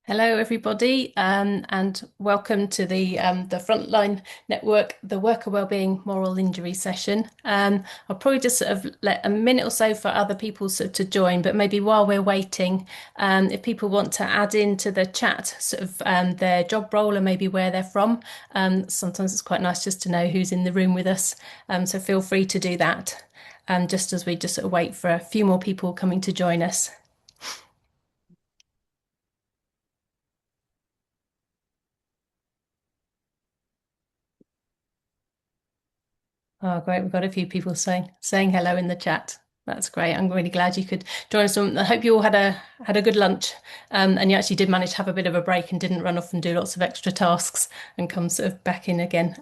Hello, everybody, and welcome to the Frontline Network, the Worker Wellbeing Moral Injury session. I'll probably just sort of let a minute or so for other people to join, but maybe while we're waiting, if people want to add into the chat sort of their job role and maybe where they're from, sometimes it's quite nice just to know who's in the room with us. So feel free to do that, just as we just sort of wait for a few more people coming to join us. Oh, great. We've got a few people saying hello in the chat. That's great. I'm really glad you could join us. I hope you all had a good lunch, and you actually did manage to have a bit of a break and didn't run off and do lots of extra tasks and come sort of back in again.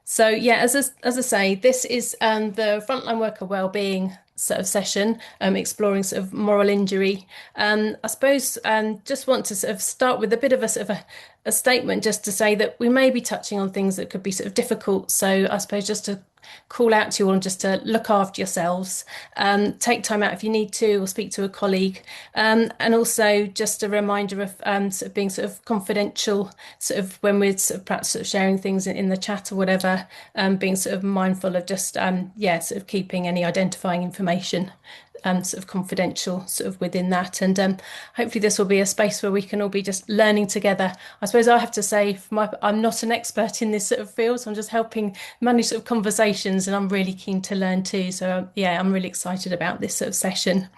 So yeah, as I say, this is the frontline worker wellbeing sort of session, exploring sort of moral injury. I suppose just want to sort of start with a bit of a sort of a statement just to say that we may be touching on things that could be sort of difficult. So I suppose just to call out to you all and just to look after yourselves, take time out if you need to, or speak to a colleague, and also just a reminder of sort of being sort of confidential, sort of when we're sort of perhaps sort of sharing things in the chat or whatever, being sort of mindful of just yeah, sort of keeping any identifying information sort of confidential sort of within that. And hopefully this will be a space where we can all be just learning together. I suppose I have to say, I'm not an expert in this sort of field, so I'm just helping manage sort of conversations, and I'm really keen to learn too. So yeah, I'm really excited about this sort of session.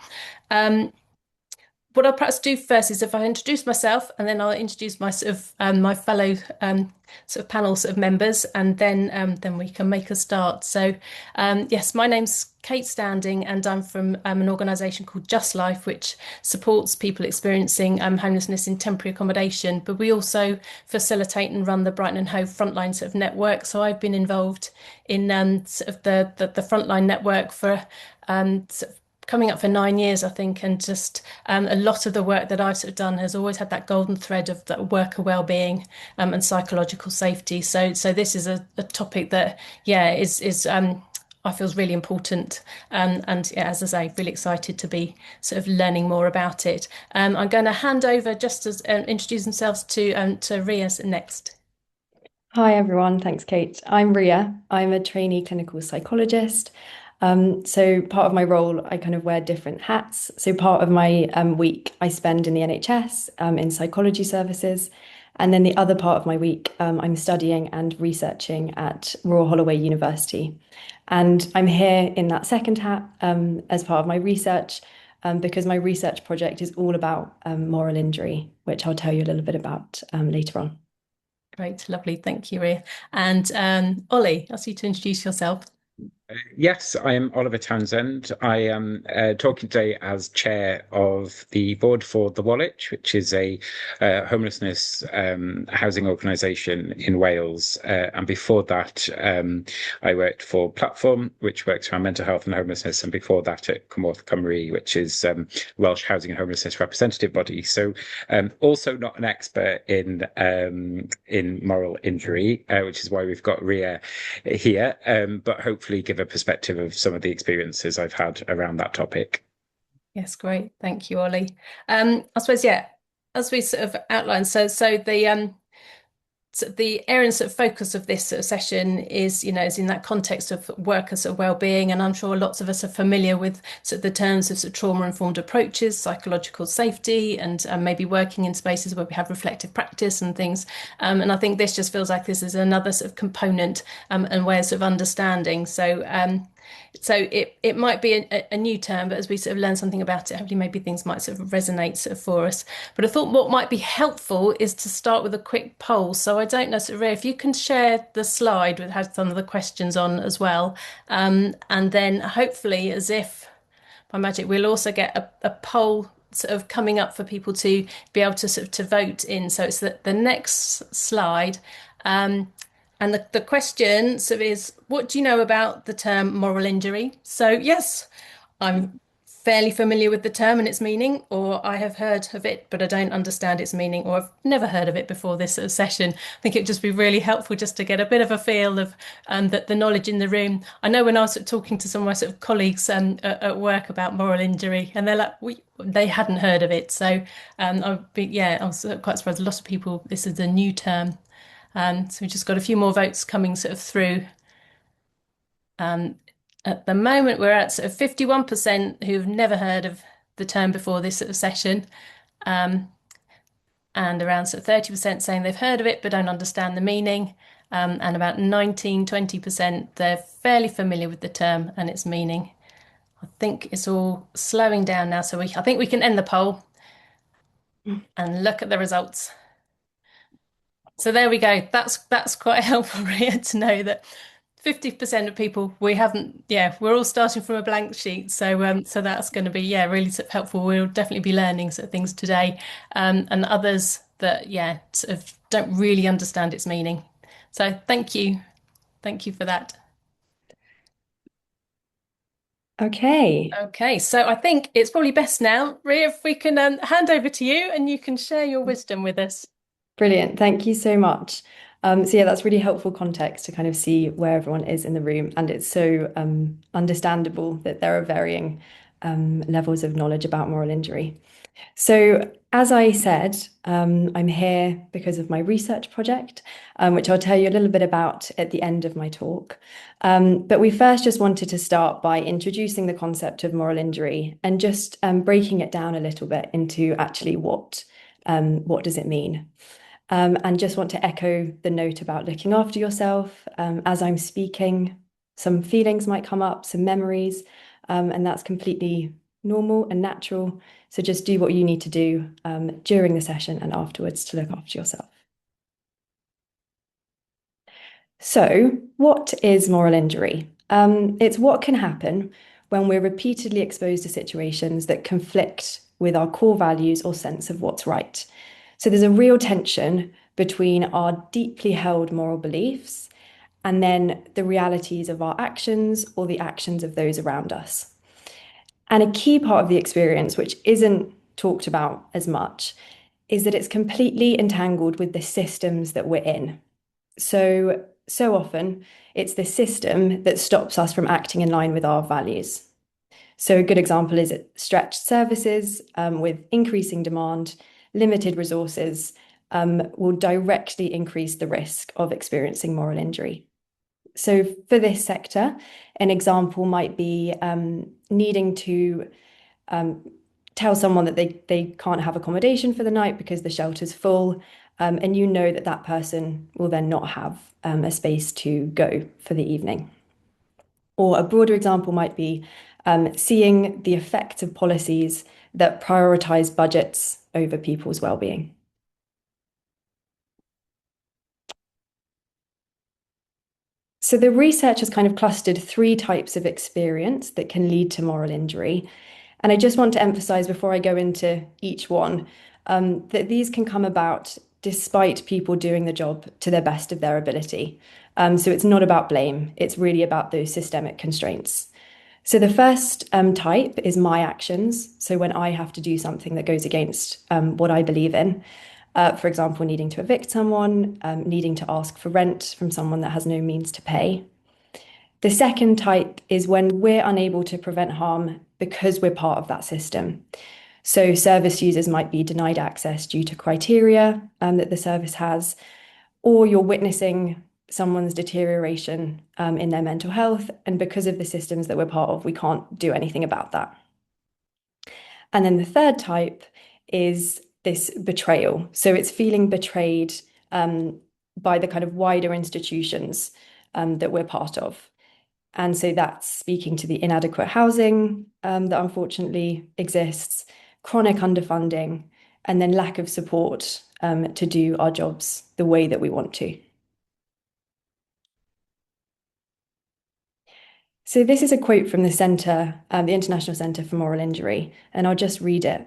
Um, what I'll perhaps do first is if I introduce myself, and then I'll introduce my sort of my fellow sort of panel sort of members, and then we can make a start. So yes, my name's Kate Standing, and I'm from an organisation called Justlife, which supports people experiencing homelessness in temporary accommodation. But we also facilitate and run the Brighton and Hove Frontline sort of network. So I've been involved in sort of the Frontline network for sort of coming up for 9 years, I think, and just a lot of the work that I've sort of done has always had that golden thread of that worker well-being and psychological safety. So this is a topic that, yeah, is I feel is really important. And yeah, as I say, really excited to be sort of learning more about it. I'm going to hand over just as introduce themselves to Rhea next. Hi everyone, thanks Kate. I'm Rhea. I'm a trainee clinical psychologist. So part of my role, I kind of wear different hats. So part of my week I spend in the NHS in psychology services, and then the other part of my week I'm studying and researching at Royal Holloway University. And I'm here in that second hat as part of my research because my research project is all about moral injury, which I'll tell you a little bit about later on. Great, lovely. Thank you, Rhea. And Ollie, ask you to introduce yourself. Yes, I am Oliver Townsend. I am talking today as chair of the board for the Wallich, which is a homelessness housing organisation in Wales. And before that, I worked for Platform, which works around mental health and homelessness. And before that, at Cymorth Cymru, which is Welsh housing and homelessness representative body. So also not an expert in moral injury, which is why we've got Rhea here, but hopefully give a perspective of some of the experiences I've had around that topic. Yes, great. Thank you, Ollie. I suppose, yeah, as we sort of outlined, so the area and sort of focus of this sort of session is, is in that context of worker sort of well-being, and I'm sure lots of us are familiar with sort of the terms of sort of trauma-informed approaches, psychological safety, and maybe working in spaces where we have reflective practice and things. And I think this just feels like this is another sort of component and way of sort of understanding. So it might be a new term, but as we sort of learn something about it, hopefully maybe things might sort of resonate sort of for us. But I thought what might be helpful is to start with a quick poll. So I don't know, sort of, Ray, if you can share the slide with has some of the questions on as well, and then hopefully, as if by magic, we'll also get a poll sort of coming up for people to be able to sort of to vote in. So it's the next slide. And the question sort of is, what do you know about the term moral injury? So yes, I'm fairly familiar with the term and its meaning, or I have heard of it, but I don't understand its meaning, or I've never heard of it before this sort of session. I think it'd just be really helpful just to get a bit of a feel of the knowledge in the room. I know when I was sort of talking to some of my sort of colleagues at work about moral injury, and they're like, they hadn't heard of it. So I was quite surprised. A lot of people, this is a new term. So we just got a few more votes coming sort of through. At the moment, we're at sort of 51% who've never heard of the term before this sort of session, and around sort of 30% saying they've heard of it but don't understand the meaning, and about 20% they're fairly familiar with the term and its meaning. I think it's all slowing down now, so I think we can end the poll and look at the results. So there we go. That's quite helpful, Rhea, to know that 50% of people we haven't, we're all starting from a blank sheet. So that's going to be really sort of helpful. We'll definitely be learning sort of things today, and others that sort of don't really understand its meaning. So thank you for that. Okay, so I think it's probably best now, Rhea, if we can hand over to you and you can share your wisdom with us. brilliant. Thank you so much. So yeah, that's really helpful context to kind of see where everyone is in the room, and it's so understandable that there are varying levels of knowledge about moral injury. So, as I said, I'm here because of my research project, which I'll tell you a little bit about at the end of my talk. But we first just wanted to start by introducing the concept of moral injury and just breaking it down a little bit into actually what does it mean. And just want to echo the note about looking after yourself. As I'm speaking, some feelings might come up, some memories, and that's completely normal and natural. So just do what you need to do during the session and afterwards to look after yourself. So, what is moral injury? It's what can happen when we're repeatedly exposed to situations that conflict with our core values or sense of what's right. So there's a real tension between our deeply held moral beliefs and then the realities of our actions or the actions of those around us. And a key part of the experience, which isn't talked about as much, is that it's completely entangled with the systems that we're in. So often it's the system that stops us from acting in line with our values. So a good example is stretched services with increasing demand, limited resources, will directly increase the risk of experiencing moral injury. So for this sector, an example might be needing to tell someone that they can't have accommodation for the night because the shelter's full, and you know that that person will then not have a space to go for the evening. Or a broader example might be seeing the effects of policies that prioritize budgets over people's well-being. So the research has kind of clustered 3 types of experience that can lead to moral injury. And I just want to emphasize before I go into each one that these can come about despite people doing the job to the best of their ability. So it's not about blame, it's really about those systemic constraints. So the first type is my actions. So when I have to do something that goes against what I believe in, for example, needing to evict someone, needing to ask for rent from someone that has no means to pay. The second type is when we're unable to prevent harm because we're part of that system. So service users might be denied access due to criteria that the service has, or you're witnessing someone's deterioration in their mental health, and because of the systems that we're part of, we can't do anything about that. And then the third type is this betrayal. So it's feeling betrayed by the kind of wider institutions that we're part of. And so that's speaking to the inadequate housing that unfortunately exists, chronic underfunding, and then lack of support to do our jobs the way that we want to. So this is a quote from the Centre, the International Centre for Moral Injury, and I'll just read it.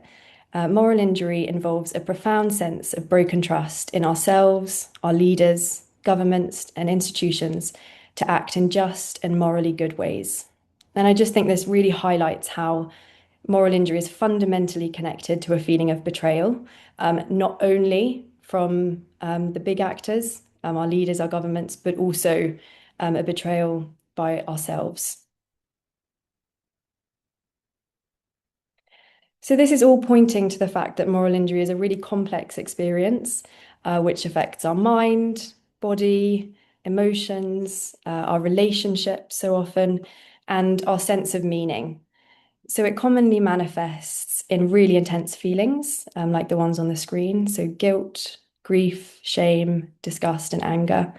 Moral injury involves a profound sense of broken trust in ourselves, our leaders, governments, and institutions to act in just and morally good ways. And I just think this really highlights how moral injury is fundamentally connected to a feeling of betrayal, not only from the big actors, our leaders, our governments, but also a betrayal by ourselves. So this is all pointing to the fact that moral injury is a really complex experience, which affects our mind, body, emotions, our relationships so often, and our sense of meaning. So it commonly manifests in really intense feelings, like the ones on the screen. So guilt, grief, shame, disgust, and anger.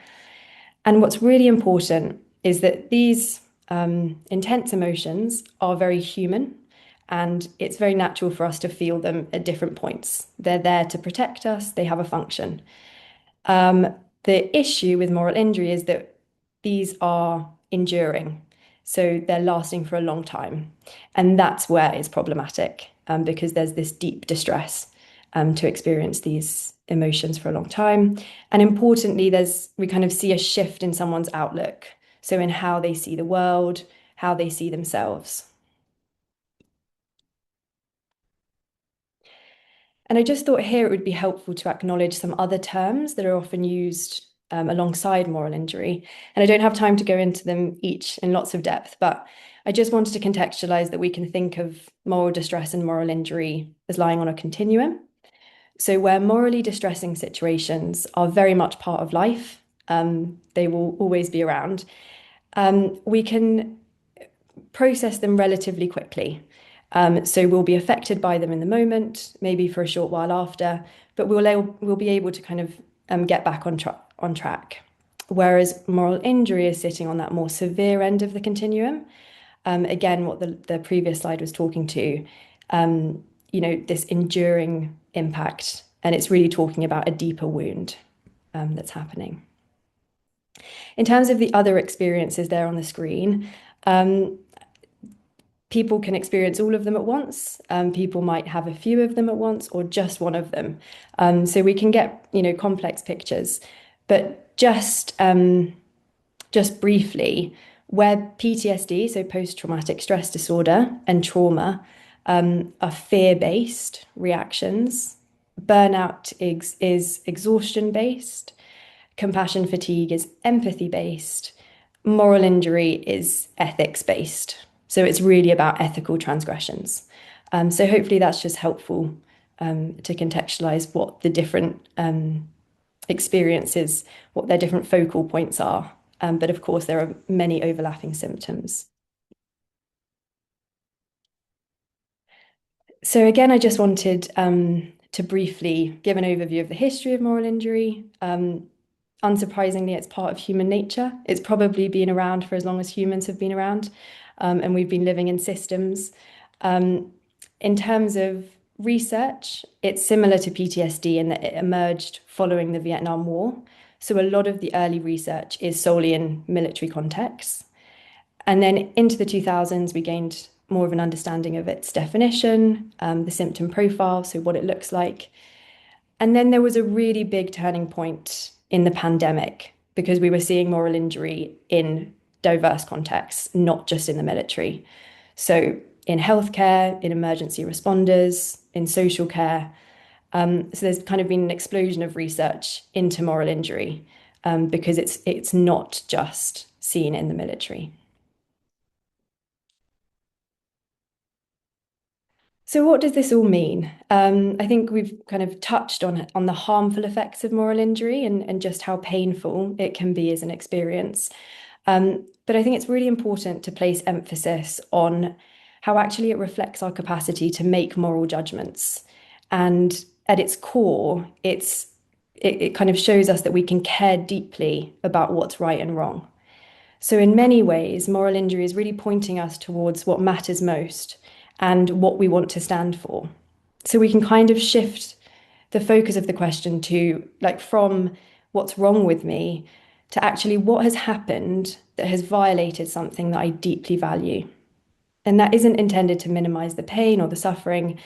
And what's really important is that these intense emotions are very human, and it's very natural for us to feel them at different points. They're there to protect us, they have a function. The issue with moral injury is that these are enduring. So they're lasting for a long time. And that's where it's problematic, because there's this deep distress to experience these emotions for a long time. And importantly, we kind of see a shift in someone's outlook. So in how they see the world, how they see themselves. And I just thought here it would be helpful to acknowledge some other terms that are often used alongside moral injury. And I don't have time to go into them each in lots of depth, but I just wanted to contextualize that we can think of moral distress and moral injury as lying on a continuum. So where morally distressing situations are very much part of life, they will always be around, we can process them relatively quickly. So we'll be affected by them in the moment, maybe for a short while after, but we'll be able to kind of get back on track. Whereas moral injury is sitting on that more severe end of the continuum. Again, what the previous slide was talking to, this enduring impact, and it's really talking about a deeper wound that's happening. In terms of the other experiences there on the screen, people can experience all of them at once. People might have a few of them at once or just one of them. So we can get, complex pictures. But just briefly, where PTSD, so post-traumatic stress disorder, and trauma are fear-based reactions, burnout is exhaustion-based, compassion fatigue is empathy-based, moral injury is ethics-based. So it's really about ethical transgressions. So hopefully that's just helpful to contextualize what the different experiences, what their different focal points are. But of course, there are many overlapping symptoms. So again, I just wanted to briefly give an overview of the history of moral injury. Unsurprisingly, it's part of human nature. It's probably been around for as long as humans have been around, and we've been living in systems. In terms of research, it's similar to PTSD in that it emerged following the Vietnam War. So a lot of the early research is solely in military contexts. And then into the 2000s, we gained more of an understanding of its definition, the symptom profile, so what it looks like. And then there was a really big turning point in the pandemic because we were seeing moral injury in diverse contexts, not just in the military. So in healthcare, in emergency responders, in social care. So there's kind of been an explosion of research into moral injury because it's not just seen in the military. So what does this all mean? I think we've kind of touched on the harmful effects of moral injury and just how painful it can be as an experience. But I think it's really important to place emphasis on how actually it reflects our capacity to make moral judgments. And at its core, it kind of shows us that we can care deeply about what's right and wrong. So in many ways, moral injury is really pointing us towards what matters most and what we want to stand for. So we can kind of shift the focus of the question to from what's wrong with me to actually what has happened that has violated something that I deeply value. And that isn't intended to minimize the pain or the suffering,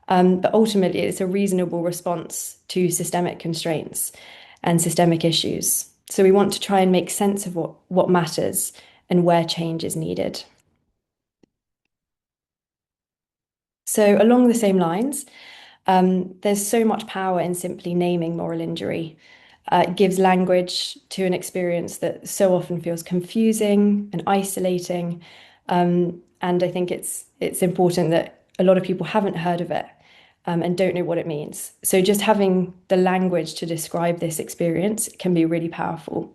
but ultimately it's a reasonable response to systemic constraints and systemic issues. So we want to try and make sense of what matters and where change is needed. So along the same lines, there's so much power in simply naming moral injury. It gives language to an experience that so often feels confusing and isolating. And I think it's important that a lot of people haven't heard of it and don't know what it means. So just having the language to describe this experience can be really powerful.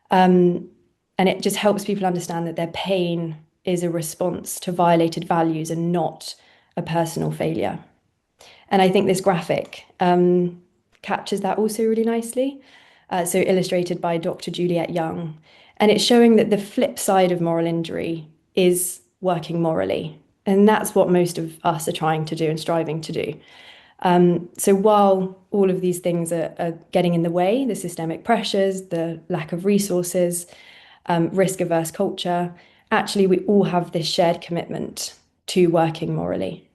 And it just helps people understand that their pain is a response to violated values and not a personal failure. And I think this graphic captures that also really nicely. So illustrated by Dr. Juliet Young. And it's showing that the flip side of moral injury is working morally. And that's what most of us are trying to do and striving to do. So while all of these things are getting in the way, the systemic pressures, the lack of resources, risk-averse culture, actually we all have this shared commitment to working morally.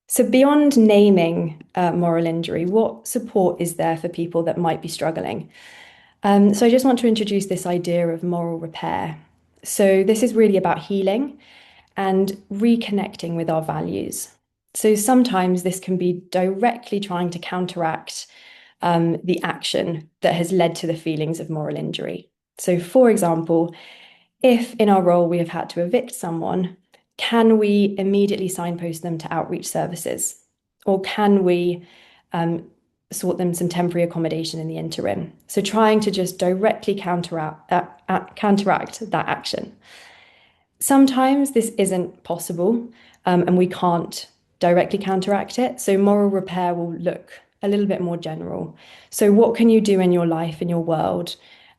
So beyond naming moral injury, what support is there for people that might be struggling? So I just want to introduce this idea of moral repair. So this is really about healing and reconnecting with our values. So sometimes this can be directly trying to counteract the action that has led to the feelings of moral injury. So for example, if in our role we have had to evict someone, can we immediately signpost them to outreach services? Or can we sort them some temporary accommodation in the interim? So trying to just directly counteract that action. Sometimes this isn't possible and we can't directly counteract it. So moral repair will look a little bit more general. So what can you do in your life, in your world,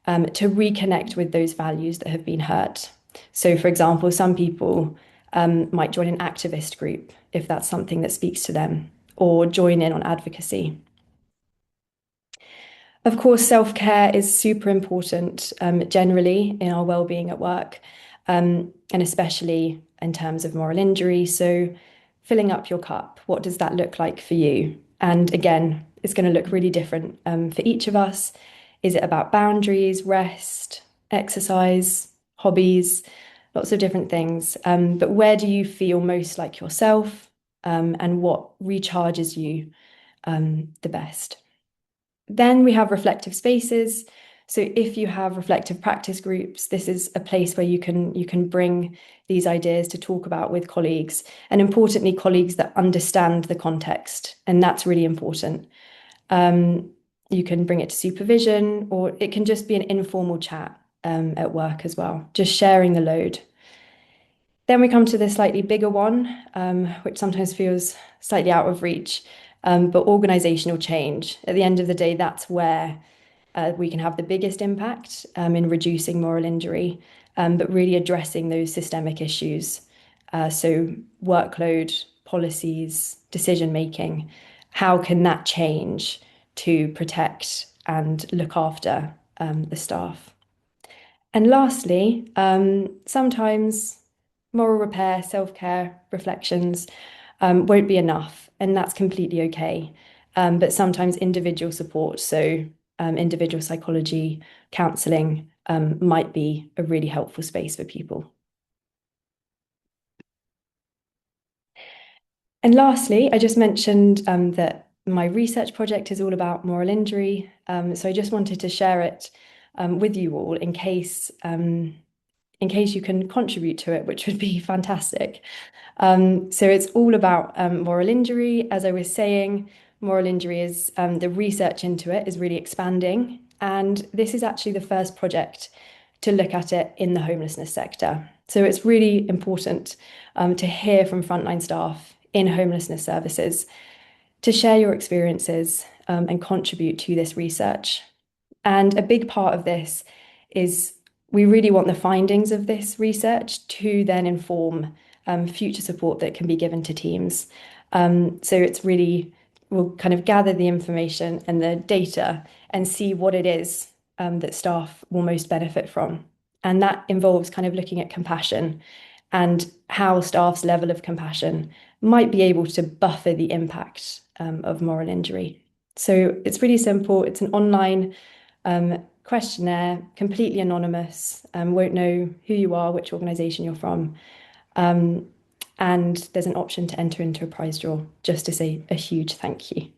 to reconnect with those values that have been hurt? So for example, some people might join an activist group if that's something that speaks to them, or join in on advocacy. Of course, self-care is super important generally in our well-being at work, and especially in terms of moral injury. So filling up your cup, what does that look like for you? And again, it's going to look really different for each of us. Is it about boundaries, rest, exercise, hobbies, lots of different things? But where do you feel most like yourself, and what recharges you the best? Then we have reflective spaces. So if you have reflective practice groups, this is a place where you can bring these ideas to talk about with colleagues, and importantly, colleagues that understand the context, and that's really important. You can bring it to supervision, or it can just be an informal chat at work as well, just sharing the load. Then we come to the slightly bigger one, which sometimes feels slightly out of reach, but organizational change. At the end of the day, that's where we can have the biggest impact in reducing moral injury, but really addressing those systemic issues. So workload, policies, decision making, how can that change to protect and look after the staff? And lastly, sometimes moral repair, self-care, reflections won't be enough, and that's completely okay. But sometimes individual support, so individual psychology, counselling, might be a really helpful space for people. And lastly, I just mentioned that my research project is all about moral injury. So I just wanted to share it with you all in case you can contribute to it, which would be fantastic. So it's all about moral injury. As I was saying, moral injury is the research into it is really expanding. And this is actually the first project to look at it in the homelessness sector. So it's really important to hear from frontline staff in homelessness services, to share your experiences and contribute to this research. And a big part of this is we really want the findings of this research to then inform future support that can be given to teams. So it's really, we'll kind of gather the information and the data and see what it is that staff will most benefit from. And that involves kind of looking at compassion and how staff's level of compassion might be able to buffer the impact of moral injury. So it's really simple. It's an online questionnaire, completely anonymous, won't know who you are, which organisation you're from. And there's an option to enter into a prize draw, just to say a huge thank you.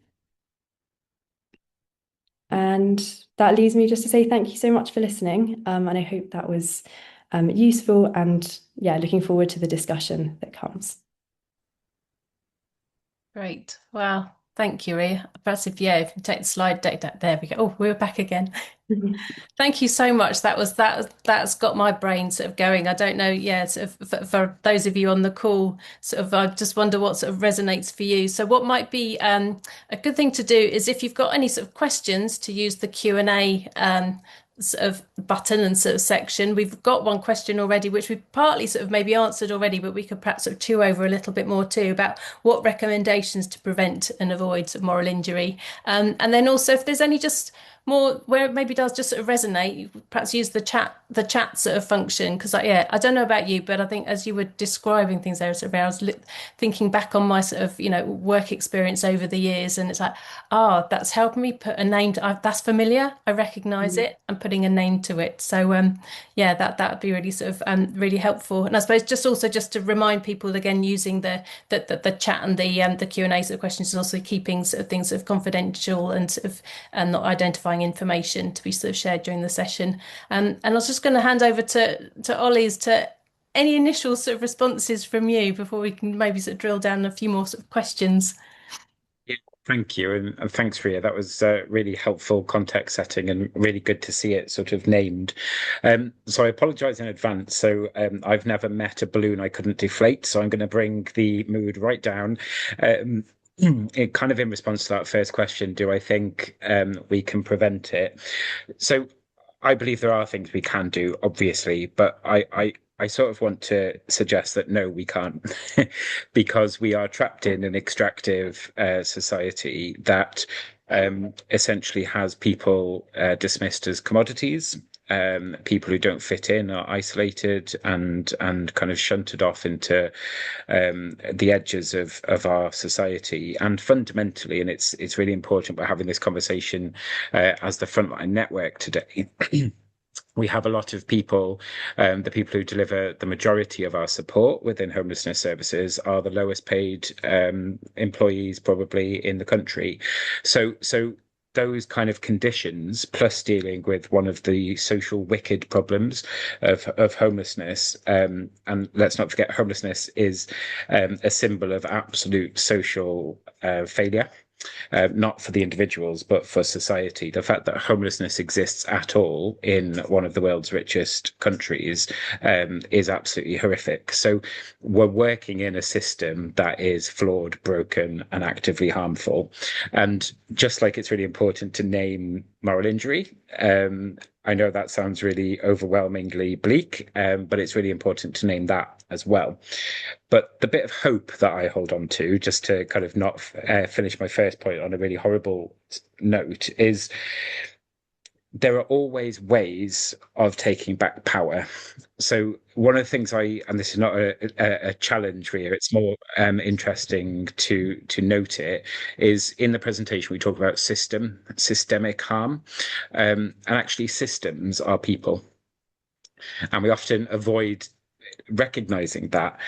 And that leaves me just to say thank you so much for listening. And I hope that was useful, and yeah, looking forward to the discussion that comes. Great. Wow. Thank you, Rhea. Perhaps if you take the slide deck, there we go. Oh, we're back again. Thank you so much. That's got my brain sort of going. I don't know, yeah, sort of for those of you on the call, sort of I just wonder what sort of resonates for you. So what might be a good thing to do is if you've got any sort of questions to use the Q&A sort of button and sort of section. We've got one question already, which we've partly sort of maybe answered already, but we could perhaps sort of chew over a little bit more too about what recommendations to prevent and avoid sort of moral injury. And then also if there's any just more where it maybe does just sort of resonate, perhaps use the chat sort of function. Because yeah, I don't know about you, but I think as you were describing things there, sort of, I was thinking back on my sort of work experience over the years, and it's like, that's helping me put a name to that's familiar, I recognize it, and putting a name to it. So yeah, that would be really sort of really helpful. And I suppose just also just to remind people again, using the chat and the Q&A sort of questions, and also keeping sort of things sort of confidential and sort of not identifying information to be sort of shared during the session. And I was just going to hand over to Ollie's to any initial sort of responses from you before we can maybe sort of drill down a few more sort of questions. Yeah, thank you, and thanks, Rhea. That was really helpful context setting and really good to see it sort of named. So I apologise in advance. So I've never met a balloon I couldn't deflate, so I'm going to bring the mood right down. It kind of in response to that first question, do I think we can prevent it? So I believe there are things we can do, obviously, but I sort of want to suggest that no, we can't, because we are trapped in an extractive society that essentially has people dismissed as commodities. People who don't fit in are isolated and kind of shunted off into the edges of our society. And fundamentally, and it's really important we're having this conversation as the Frontline Network today. We have a lot of people, the people who deliver the majority of our support within homelessness services are the lowest paid employees probably in the country. So those kind of conditions, plus dealing with one of the social wicked problems of homelessness, and let's not forget, homelessness is a symbol of absolute social failure. Not for the individuals, but for society. The fact that homelessness exists at all in one of the world's richest countries is absolutely horrific. So we're working in a system that is flawed, broken, and actively harmful. And just like it's really important to name moral injury, I know that sounds really overwhelmingly bleak, but it's really important to name that as well. But the bit of hope that I hold on to, just to kind of not finish my first point on a really horrible note, is there are always ways of taking back power. So one of the things and this is not a challenge here, it's more interesting to note it, is in the presentation we talk about systemic harm, and actually systems are people, and we often avoid recognizing that.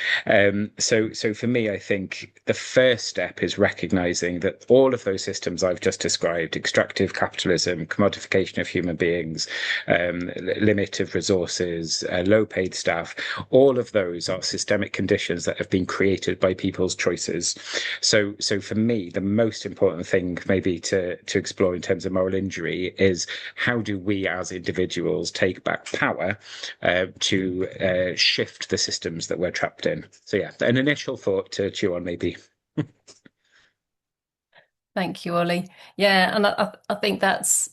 So for me, I think the first step is recognizing that all of those systems I've just described, extractive capitalism, commodification of human beings, limit of resources, low paid staff, all of those are systemic conditions that have been created by people's choices. So for me, the most important thing maybe to explore in terms of moral injury is how do we as individuals take back power to shift the systems that we're trapped in. So yeah, an initial thought to chew on maybe. Thank you, Ollie. Yeah, and I think that's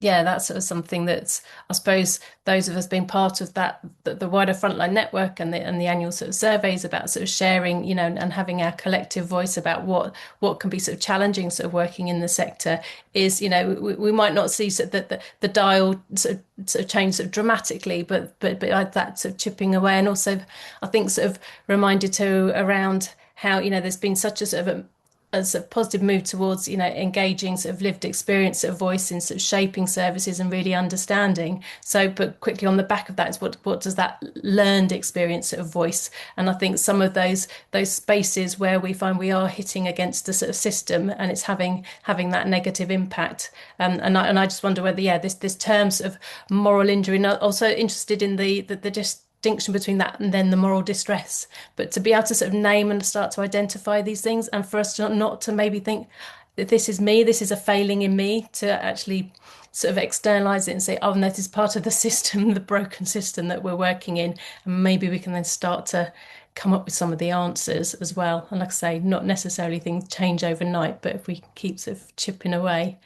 sort of something that's, I suppose, those of us being part of that, the wider Frontline Network and the annual sort of surveys about sort of sharing, and having our collective voice about what can be sort of challenging, sort of working in the sector is, we might not see sort of the dial sort of change sort of dramatically, but that sort of chipping away, and also I think sort of reminded too around how there's been such a sort of a sort of positive move towards, engaging sort of lived experience, sort of voice in sort of shaping services and really understanding. So, but quickly on the back of that is what does that learned experience sort of voice? And I think some of those spaces where we find we are hitting against the sort of system and it's having that negative impact. And I just wonder whether, yeah, this term sort of moral injury. And I'm also interested in the distinction between that and then the moral distress, but to be able to sort of name and start to identify these things, and for us to not to maybe think that this is me, this is a failing in me, to actually sort of externalize it and say, oh, no, this is part of the system, the broken system that we're working in, and maybe we can then start to come up with some of the answers as well. And like I say, not necessarily things change overnight, but if we keep sort of chipping away.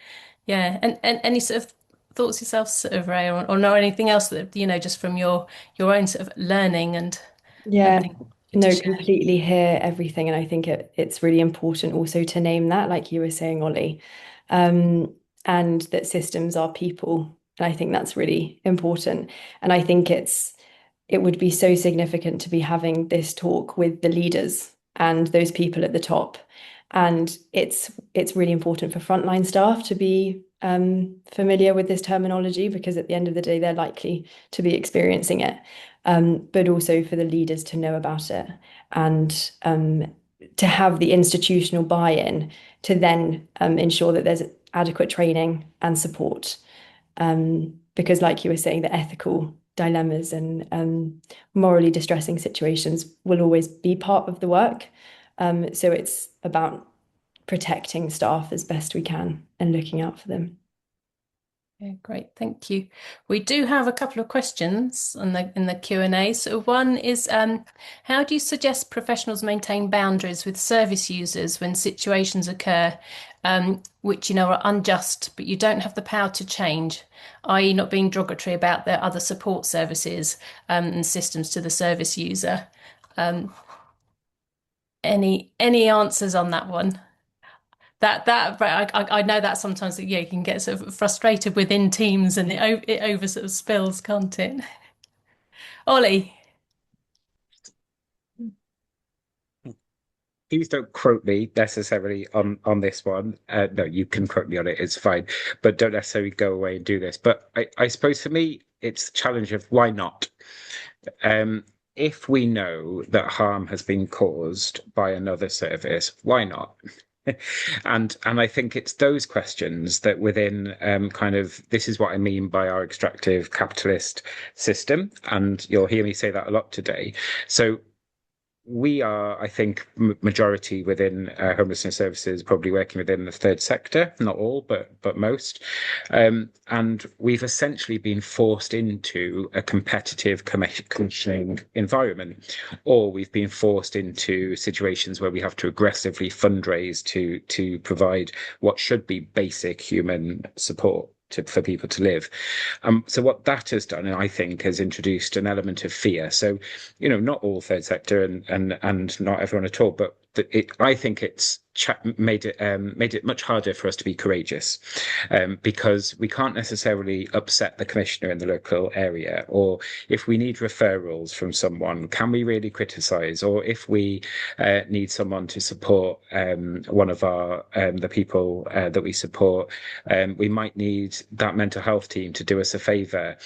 Yeah. And any sort of thoughts yourself, sort of, Ray, or know anything else that, just from your own sort of learning and Yeah, things to no, share? completely hear everything. And I think it's really important also to name that, like you were saying, Ollie, um, and that systems are people. And I think that's really important. And I think it would be so significant to be having this talk with the leaders and those people at the top. And it's really important for frontline staff to be familiar with this terminology, because at the end of the day, they're likely to be experiencing it. But also for the leaders to know about it, and to have the institutional buy-in to then ensure that there's adequate training and support. Because, like you were saying, the ethical dilemmas and morally distressing situations will always be part of the work. So it's about protecting staff as best we can and looking out for them. Yeah, great. Thank you. We do have a couple of questions in the Q&A. So one is, how do you suggest professionals maintain boundaries with service users when situations occur, which are unjust, but you don't have the power to change, i.e., not being derogatory about their other support services and systems to the service user? Um, any answers on that one? I know that sometimes, yeah, you can get sort of frustrated within teams, and it over sort of spills, can't it? Ollie. Please don't quote me necessarily on this one. No, you can quote me on it, it's fine. But don't necessarily go away and do this. But I suppose for me, it's the challenge of why not? Um, if we know that harm has been caused by another service, why not? And I think it's those questions that within kind of this is what I mean by our extractive capitalist system, and you'll hear me say that a lot today. So we are, I think, majority within homelessness services, probably working within the third sector, not all, but most. And we've essentially been forced into a competitive commissioning environment, or we've been forced into situations where we have to aggressively fundraise to provide what should be basic human support for people to live. So what that has done, I think, has introduced an element of fear. So, not all third sector and not everyone at all, but I think it's made it much harder for us to be courageous, because we can't necessarily upset the commissioner in the local area, or if we need referrals from someone, can we really criticise? Or if we need someone to support one of our the people that we support, we might need that mental health team to do us a favour.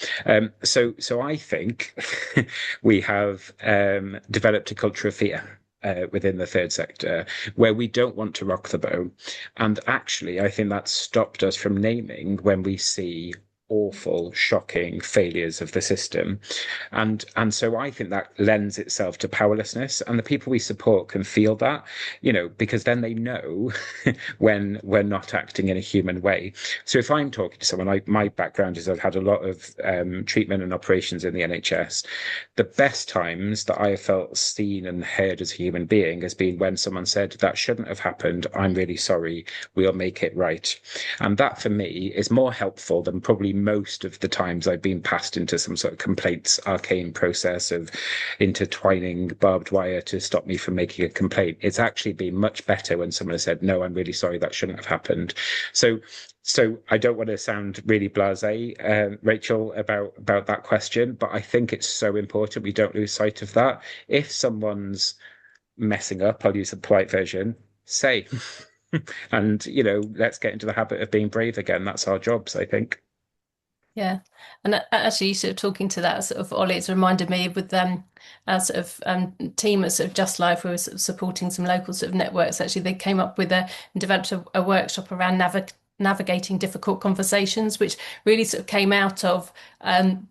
So I think we have developed a culture of fear within the third sector, where we don't want to rock the boat. And actually, I think that's stopped us from naming when we see awful, shocking failures of the system. And so I think that lends itself to powerlessness. And the people we support can feel that, because then they know when we're not acting in a human way. So if I'm talking to someone, my background is I've had a lot of treatment and operations in the NHS. The best times that I have felt seen and heard as a human being has been when someone said, that shouldn't have happened. I'm really sorry. We'll make it right. And that for me is more helpful than probably most of the times I've been passed into some sort of complaints arcane process of intertwining barbed wire to stop me from making a complaint. It's actually been much better when someone has said, no, I'm really sorry, that shouldn't have happened. So I don't want to sound really blasé, Rachel, about that question, but I think it's so important we don't lose sight of that. If someone's messing up, I'll use the polite version, say. And, let's get into the habit of being brave again. That's our jobs, I think. Yeah, and actually, sort of talking to that sort of Ollie, it's reminded me with our sort of team at sort of Justlife, we were sort of supporting some local sort of networks. Actually, they came up with and developed a workshop around navigating difficult conversations, which really sort of came out of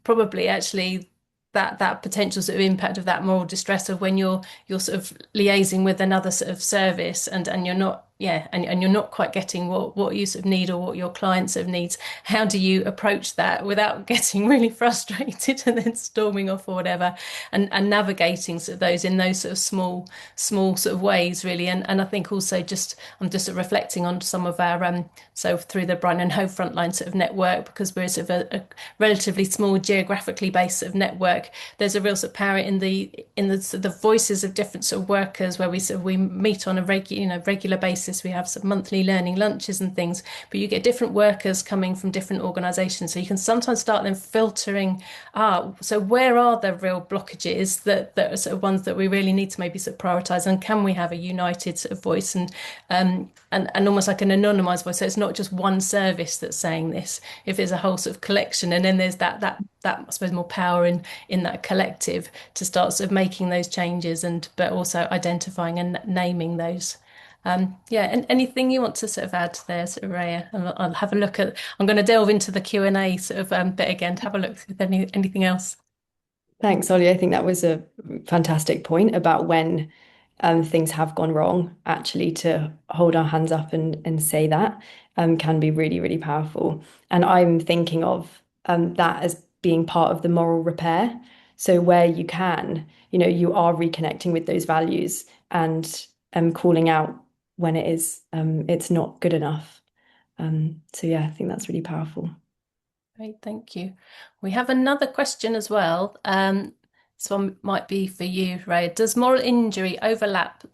probably actually that potential sort of impact of that moral distress of when you're sort of liaising with another sort of service and you're not and you're not quite getting what you sort of need or what your client sort of needs. How do you approach that without getting really frustrated and then storming off or whatever, and navigating sort of those in those sort of small sort of ways really. And I think also just I'm just sort of reflecting on some of our so through the Brighton and Hove Frontline sort of network, because we're sort of a relatively small geographically based sort of network. There's a real sort of power in the sort of the voices of different sort of workers, where we meet on a regular basis. We have some monthly learning lunches and things, but you get different workers coming from different organisations, so you can sometimes start then filtering. So where are the real blockages that are sort of ones that we really need to maybe sort of prioritise, and can we have a united sort of voice and almost like an anonymised voice, so it's not just one service that's saying this. If there's a whole sort of collection, and then there's that I suppose more power in that collective to start sort of making those changes, but also identifying and naming those. Yeah, and anything you want to sort of add there, sort of Rhea? And I'll have a look at. I'm going to delve into the Q&A sort of bit again to have a look if anything else. Thanks, Ollie. I think that was a fantastic point about when things have gone wrong. Actually, to hold our hands up and say that can be really, really powerful. And I'm thinking of that as being part of the moral repair. So where you can, you are reconnecting with those values and calling out when it's not good enough. So yeah, I think that's really powerful. Great, thank you. We have another question as well. This one might be for you, Ray. Does moral injury overlap,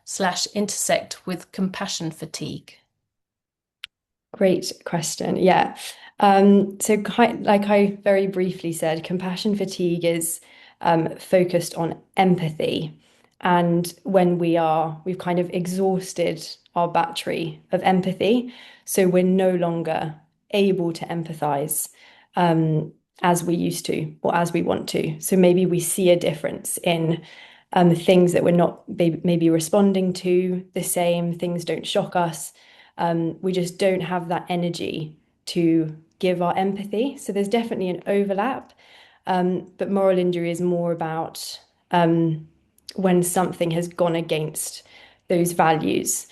/ intersect with compassion fatigue? Great question. Yeah. So like I very briefly said, compassion fatigue is focused on empathy. And when we've kind of exhausted our battery of empathy, so we're no longer able to empathize as we used to or as we want to. So maybe we see a difference in things that we're not maybe responding to the same, things don't shock us. We just don't have that energy to give our empathy. So there's definitely an overlap. But moral injury is more about when something has gone against those values.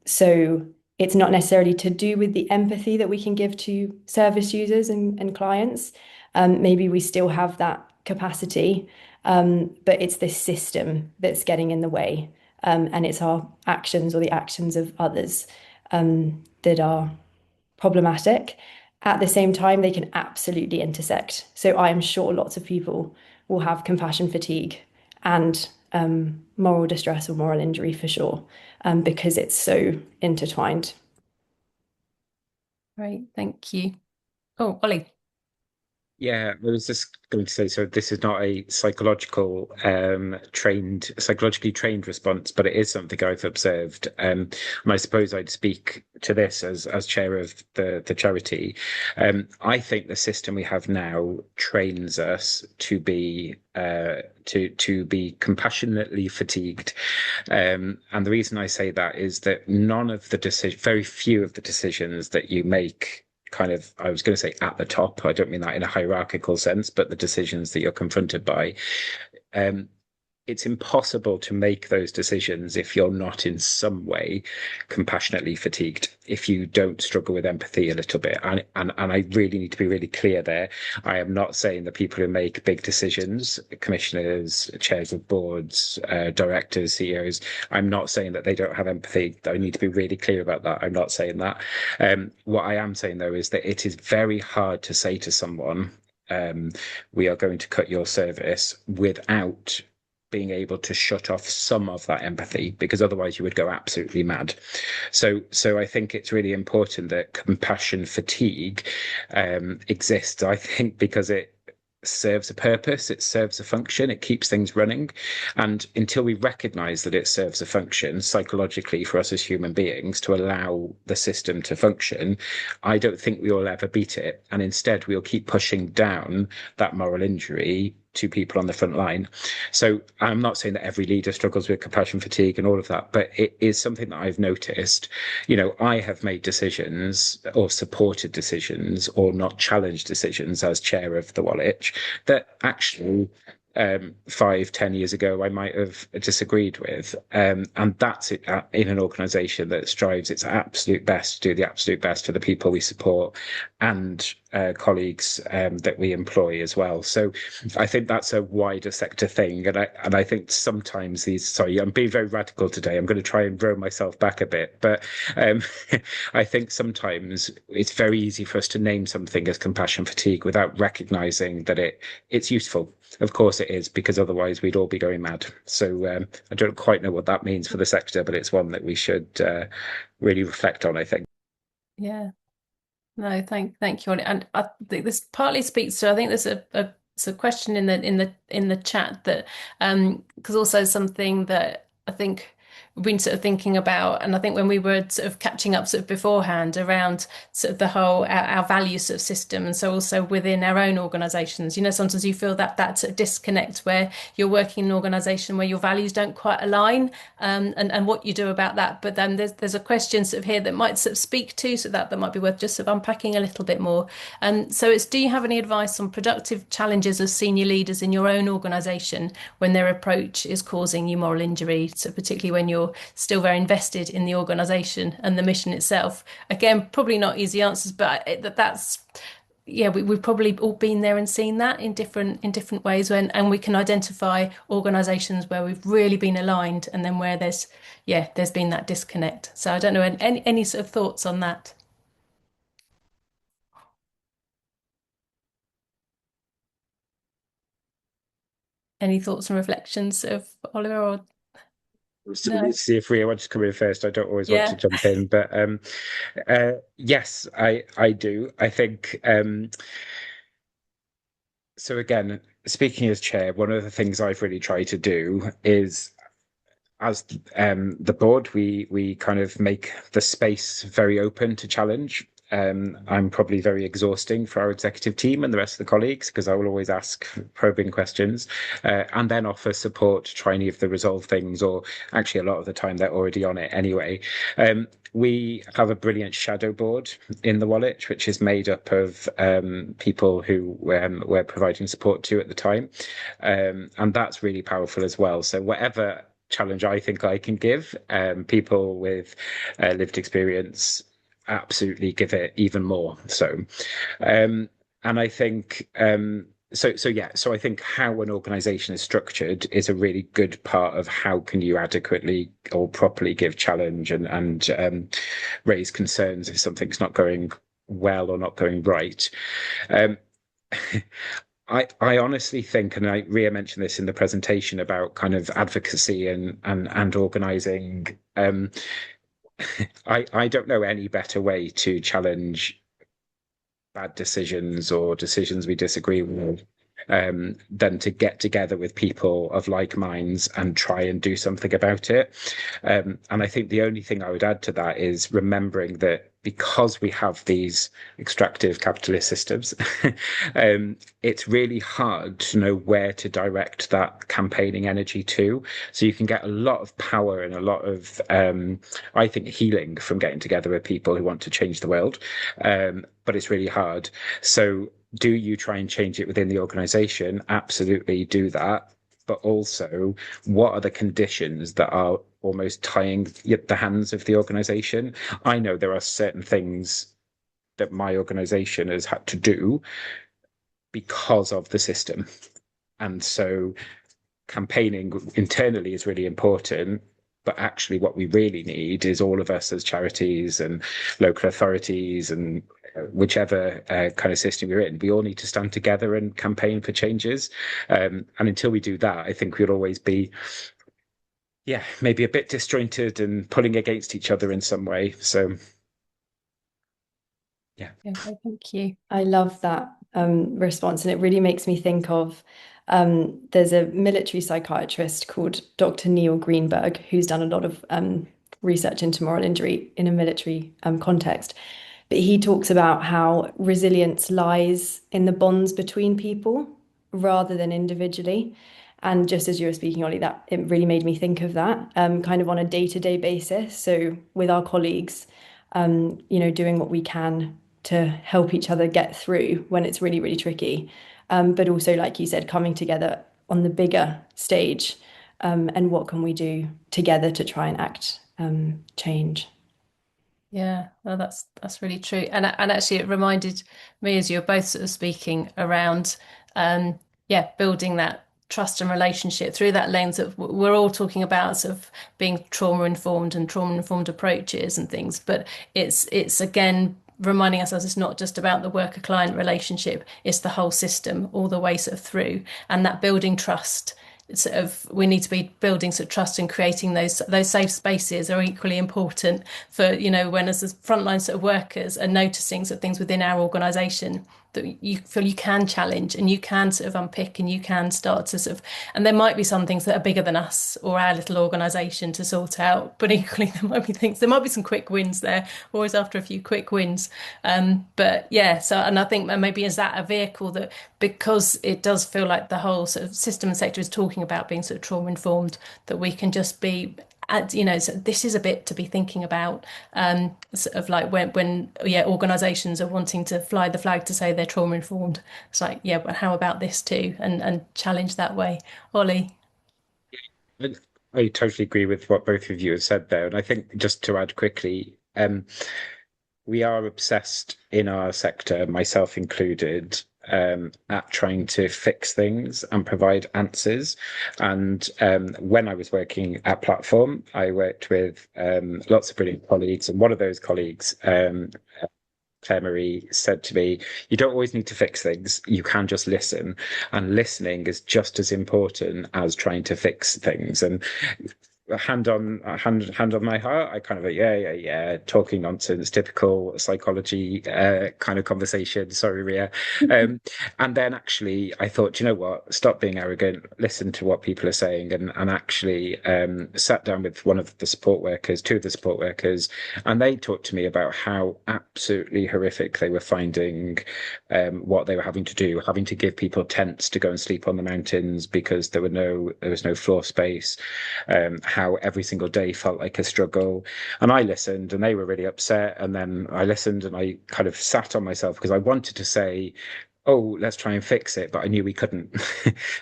So it's not necessarily to do with the empathy that we can give to service users and clients. Maybe we still have that capacity, but it's this system that's getting in the way. And it's our actions or the actions of others that are problematic. At the same time, they can absolutely intersect. So I am sure lots of people will have compassion fatigue and moral distress or moral injury for sure, because it's so intertwined. Great, thank you. Oh, Ollie. Yeah, I was just going to say, so this is not a psychologically trained response, but it is something I've observed. And I suppose I'd speak to this as chair of the charity. I think the system we have now trains us to be to be compassionately fatigued. And the reason I say that is that very few of the decisions that you make, kind of, I was going to say at the top, I don't mean that in a hierarchical sense, but the decisions that you're confronted by, it's impossible to make those decisions if you're not in some way compassionately fatigued, if you don't struggle with empathy a little bit. And I really need to be really clear there. I am not saying that people who make big decisions, commissioners, chairs of boards, directors, CEOs, I'm not saying that they don't have empathy. I need to be really clear about that. I'm not saying that. What I am saying, though, is that it is very hard to say to someone, we are going to cut your service, without being able to shut off some of that empathy, because otherwise you would go absolutely mad. So I think it's really important that compassion fatigue exists. I think because serves a purpose, it serves a function, it keeps things running. And until we recognize that it serves a function psychologically for us as human beings to allow the system to function, I don't think we will ever beat it. And instead, we'll keep pushing down that moral injury to people on the front line. So I'm not saying that every leader struggles with compassion fatigue and all of that, but it is something that I've noticed. I have made decisions or supported decisions or not challenged decisions as chair of the Wallich that actually 5, 10 years ago, I might have disagreed with. And that's it, in an organisation that strives its absolute best to do the absolute best for the people we support and colleagues that we employ as well. So I think that's a wider sector thing. And I think sometimes sorry, I'm being very radical today. I'm going to try and row myself back a bit. But I think sometimes it's very easy for us to name something as compassion fatigue without recognising that it's useful. Of course it is, because otherwise we'd all be going mad. So I don't quite know what that means for the sector, but it's one that we should really reflect on, I think. Yeah. No, thank you. And I think this partly speaks to, I think there's a question in the chat that because also something that I think we've been sort of thinking about, and I think when we were sort of catching up sort of beforehand around sort of the whole our value sort of system, and so also within our own organisations, sometimes you feel that sort of disconnect where you're working in an organisation where your values don't quite align, and what you do about that. But then there's a question sort of here that might sort of speak to, so that might be worth just sort of unpacking a little bit more. So it's, do you have any advice on productive challenges as senior leaders in your own organisation when their approach is causing you moral injury? So particularly when you're still very invested in the organisation and the mission itself. Again, probably not easy answers, but that's yeah, we've probably all been there and seen that in different ways and we can identify organisations where we've really been aligned and then where there's been that disconnect. So I don't know, any sort of thoughts on that? Any thoughts and reflections of Oliver or no? Let's see if Rhea wants to come in first. I don't always want to Yeah. jump in, but yes, I do. I think so. Again, speaking as chair, one of the things I've really tried to do is, as the board, we kind of make the space very open to challenge. I'm probably very exhausting for our executive team and the rest of the colleagues because I will always ask probing questions and then offer support to try and either resolve things, or actually a lot of the time they're already on it anyway. We have a brilliant shadow board in the Wallich, which is made up of people who we're providing support to at the time. And that's really powerful as well. So whatever challenge I think I can give, people with lived experience absolutely give it even more. So, and I think so I think how an organization is structured is a really good part of how can you adequately or properly give challenge and raise concerns if something's not going well or not going right. I honestly think, and Rhea mentioned this in the presentation about kind of advocacy and organizing. I don't know any better way to challenge bad decisions or decisions we disagree with than to get together with people of like minds and try and do something about it. And I think the only thing I would add to that is remembering that because we have these extractive capitalist systems, it's really hard to know where to direct that campaigning energy to. So you can get a lot of power and a lot of, I think, healing from getting together with people who want to change the world. But it's really hard. So do you try and change it within the organization? Absolutely do that. But also, what are the conditions that are almost tying the hands of the organization? I know there are certain things that my organization has had to do because of the system. And so campaigning internally is really important. But actually, what we really need is all of us as charities and local authorities and whichever kind of system we're in, we all need to stand together and campaign for changes. And until we do that, I think we'll always be, maybe a bit disjointed and pulling against each other in some way. So, yeah. Okay, thank you. I love that. response, and it really makes me think of there's a military psychiatrist called Dr. Neil Greenberg who's done a lot of research into moral injury in a military context. But he talks about how resilience lies in the bonds between people rather than individually. And just as you were speaking, Ollie, that it really made me think of that kind of on a day-to-day basis. So with our colleagues, doing what we can to help each other get through when it's really, really tricky. But also, like you said, coming together on the bigger stage, and what can we do together to try and act change. Yeah, well, that's really true. And actually, it reminded me as you were both sort of speaking around, yeah, building that trust and relationship through that lens of we're all talking about sort of being trauma informed and trauma informed approaches and things, but it's again reminding ourselves it's not just about the worker client relationship, it's the whole system all the way sort of through, and that building trust sort of we need to be building sort of trust and creating those safe spaces are equally important for when as frontline sort of workers are noticing sort of things within our organisation that you feel you can challenge and you can sort of unpick and you can start to sort of, and there might be some things that are bigger than us or our little organisation to sort out, but equally there might be some quick wins there, always after a few quick wins. But yeah, so, and I think maybe is that a vehicle that, because it does feel like the whole sort of system and sector is talking about being sort of trauma informed, that we can just be so this is a bit to be thinking about, sort of like when yeah, organisations are wanting to fly the flag to say they're trauma informed. It's like, yeah, but how about this too, and challenge that way. Ollie. I I totally agree with what both of you have said there. And I think just to add quickly, we are obsessed in our sector, myself included, at trying to fix things and provide answers. And when I was working at Platform, I worked with lots of brilliant colleagues. And one of those colleagues, Claire Marie, said to me, "You don't always need to fix things. You can just listen. And listening is just as important as trying to fix things." And hand on my heart, I kind of yeah, talking nonsense, typical psychology kind of conversation. Sorry, Rhea. And then actually I thought, you know what, stop being arrogant, listen to what people are saying, and actually sat down with one of the support workers, two of the support workers, and they talked to me about how absolutely horrific they were finding what they were having to do, having to give people tents to go and sleep on the mountains because there was no floor space, how every single day felt like a struggle. And I listened and they were really upset. And then I listened and I kind of sat on myself because I wanted to say, "Oh, let's try and fix it," but I knew we couldn't.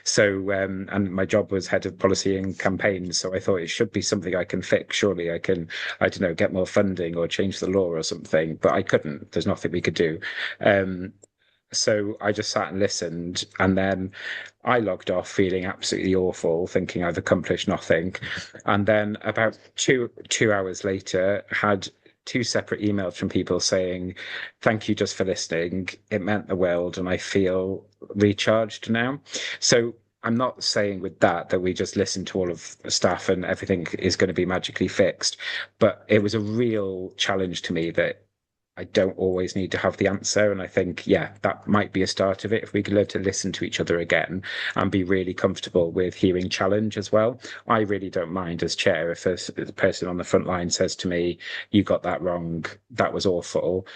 So, and my job was head of policy and campaigns. So I thought it should be something I can fix. Surely I can, I don't know, get more funding or change the law or something, but I couldn't. There's nothing we could do. So I just sat and listened, and then I logged off feeling absolutely awful, thinking I've accomplished nothing. And then about two hours later, had two separate emails from people saying, "Thank you just for listening. It meant the world, and I feel recharged now." So I'm not saying with that we just listen to all of the staff and everything is going to be magically fixed, but it was a real challenge to me that I don't always need to have the answer. And I think, yeah, that might be a start of it. If we could learn to listen to each other again and be really comfortable with hearing challenge as well. I really don't mind as chair if a person on the front line says to me, "You got that wrong. That was awful."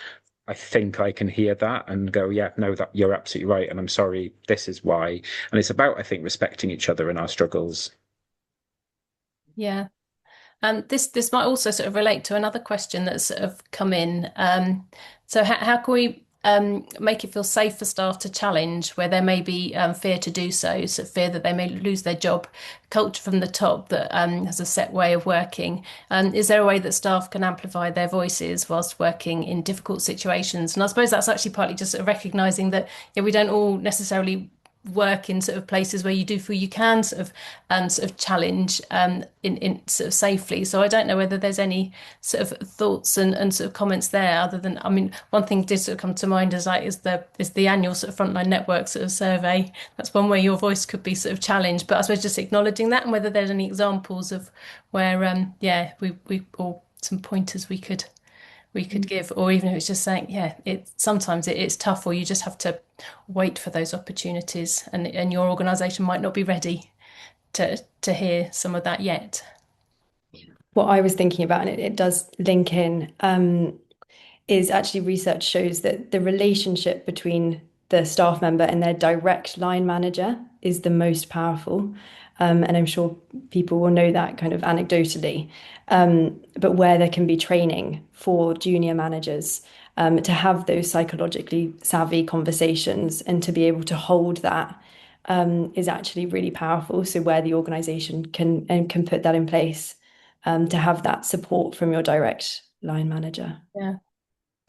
I think I can hear that and go, "Yeah, no, that you're absolutely right. And I'm sorry. This is why." And it's about, I think, respecting each other and our struggles. Yeah. This might also sort of relate to another question that's sort of come in. So how can we make it feel safe for staff to challenge where there may be fear to do so, so fear that they may lose their job, culture from the top that has a set way of working. Is there a way that staff can amplify their voices whilst working in difficult situations? And I suppose that's actually partly just sort of recognising that, yeah, we don't all necessarily work in sort of places where you do feel you can sort of challenge in sort of safely. So I don't know whether there's any sort of thoughts and sort of comments there, other than, I mean, one thing did sort of come to mind is the annual sort of Frontline Network sort of survey. That's one way your voice could be sort of challenged, but I suppose just acknowledging that, and whether there's any examples of where yeah, we or some pointers we could we could give, or even if it's just saying, yeah, it sometimes it's tough, or you just have to wait for those opportunities, and your organization might not be ready to hear some of that yet. What I was thinking about, and it does link in, is actually research shows that the relationship between the staff member and their direct line manager is the most powerful. And I'm sure people will know that kind of anecdotally. But where there can be training for junior managers to have those psychologically savvy conversations and to be able to hold that is actually really powerful. So where the organization can put that in place to have that support from your direct line manager. Yeah.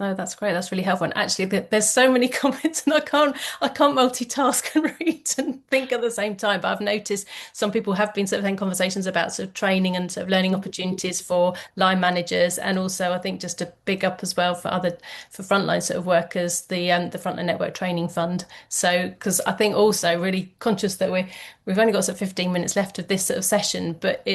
No, that's great. That's really helpful. And actually, there's so many comments, and I can't multitask and read and think at the same time. But I've noticed some people have been sort of having conversations about sort of training and sort of learning opportunities for line managers, and also I think just to big up as well for frontline sort of workers, the Frontline Network Training Fund. So because I think also really conscious that we've only got sort of 15 minutes left of this sort of session, but